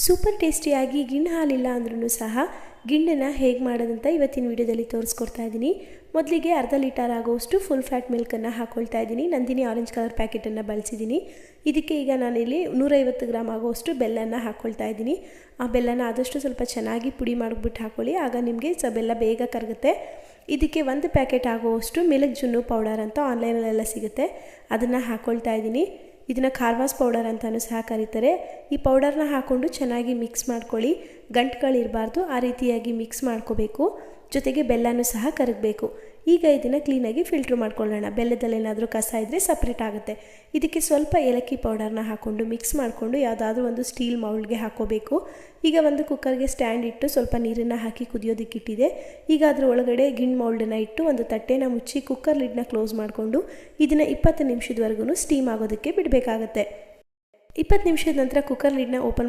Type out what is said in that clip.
Super ಟೇಸ್ಟಿಯಾಗಿ ಗಿಣ್ಣು ಹಾಲಿಲ್ಲ ಅಂದ್ರೂ ಸಹ ಗಿಣ್ಣನ್ನು ಹೇಗೆ ಮಾಡೋದಂತ ಇವತ್ತಿನ ವಿಡಿಯೋದಲ್ಲಿ ತೋರಿಸ್ಕೊಡ್ತಾ ಇದ್ದೀನಿ. ಮೊದಲಿಗೆ ಅರ್ಧ ಲೀಟರ್ ಆಗೋಷ್ಟು ಫುಲ್ ಫ್ಯಾಟ್ ಮಿಲ್ಕನ್ನು ಹಾಕ್ಕೊಳ್ತಾ ಇದ್ದೀನಿ. ನಂದಿನಿ ಆರೆಂಜ್ ಕಲರ್ ಪ್ಯಾಕೆಟನ್ನು ಬಳಸಿದ್ದೀನಿ. ಇದಕ್ಕೆ ಈಗ ನಾನಿಲ್ಲಿ 150 ಗ್ರಾಮ್ ಆಗೋಷ್ಟು ಬೆಲ್ಲನ ಹಾಕ್ಕೊಳ್ತಾ ಇದ್ದೀನಿ. ಆ ಬೆಲ್ಲನ ಆದಷ್ಟು ಸ್ವಲ್ಪ ಚೆನ್ನಾಗಿ ಪುಡಿ ಮಾಡಿಬಿಟ್ಟು ಹಾಕ್ಕೊಳ್ಳಿ, ಆಗ ನಿಮಗೆ ಬೆಲ್ಲ ಬೇಗ ಕರಗುತ್ತೆ. ಇದಕ್ಕೆ 1 ಪ್ಯಾಕೆಟ್ ಆಗುವಷ್ಟು ಮಿಲ್ಕ್ ಜುನ್ನು ಪೌಡರ್ ಅಂತ ಆನ್ಲೈನಲ್ಲೆಲ್ಲ ಸಿಗುತ್ತೆ, ಅದನ್ನು ಹಾಕ್ಕೊಳ್ತಾ ಇದ್ದೀನಿ. ಇದನ್ನು ಖಾರ್ವಾಸ್ ಪೌಡರ್ ಅಂತಲೂ ಸಹ ಕರೀತಾರೆ. ಈ ಪೌಡರ್ನ ಹಾಕ್ಕೊಂಡು ಚೆನ್ನಾಗಿ ಮಿಕ್ಸ್ ಮಾಡ್ಕೊಳ್ಳಿ, ಗಂಟುಗಳಿರಬಾರ್ದು, ಆ ರೀತಿಯಾಗಿ ಮಿಕ್ಸ್ ಮಾಡ್ಕೋಬೇಕು. ಜೊತೆಗೆ ಬೆಲ್ಲನೂ ಸಹ ಕರಗಬೇಕು. ಈಗ ಇದನ್ನು ಕ್ಲೀನಾಗಿ ಫಿಲ್ಟ್ರ್ ಮಾಡ್ಕೊಳ್ಳೋಣ. ಬೆಲ್ಲದಲ್ಲಿ ಏನಾದರೂ ಕಸ ಇದ್ದರೆ ಸಪ್ರೇಟ್ ಆಗುತ್ತೆ. ಇದಕ್ಕೆ ಸ್ವಲ್ಪ ಏಲಕ್ಕಿ ಪೌಡರ್ನ ಹಾಕ್ಕೊಂಡು ಮಿಕ್ಸ್ ಮಾಡಿಕೊಂಡು ಯಾವುದಾದ್ರೂ ಒಂದು ಸ್ಟೀಲ್ ಮೌಲ್ಡ್ಗೆ ಹಾಕ್ಕೋಬೇಕು. ಈಗ ಒಂದು ಕುಕ್ಕರ್ಗೆ ಸ್ಟ್ಯಾಂಡ್ ಇಟ್ಟು ಸ್ವಲ್ಪ ನೀರನ್ನು ಹಾಕಿ ಕುದಿಯೋದಕ್ಕಿಟ್ಟಿದೆ. ಈಗ ಅದರ ಒಳಗಡೆ ಗಿಣ್ಣು ಮೌಲ್ಡನ್ನು ಇಟ್ಟು ಒಂದು ತಟ್ಟೆನ ಮುಚ್ಚಿ ಕುಕ್ಕರ್ ಲಿಡ್ನ ಕ್ಲೋಸ್ ಮಾಡಿಕೊಂಡು ಇದನ್ನು 20 ನಿಮಿಷದವರೆಗೂ ಸ್ಟೀಮ್ ಆಗೋದಕ್ಕೆ ಬಿಡಬೇಕಾಗತ್ತೆ. 20 ನಿಮಿಷದ ನಂತರ ಕುಕ್ಕರ್ ಲಿಡ್ನ ಓಪನ್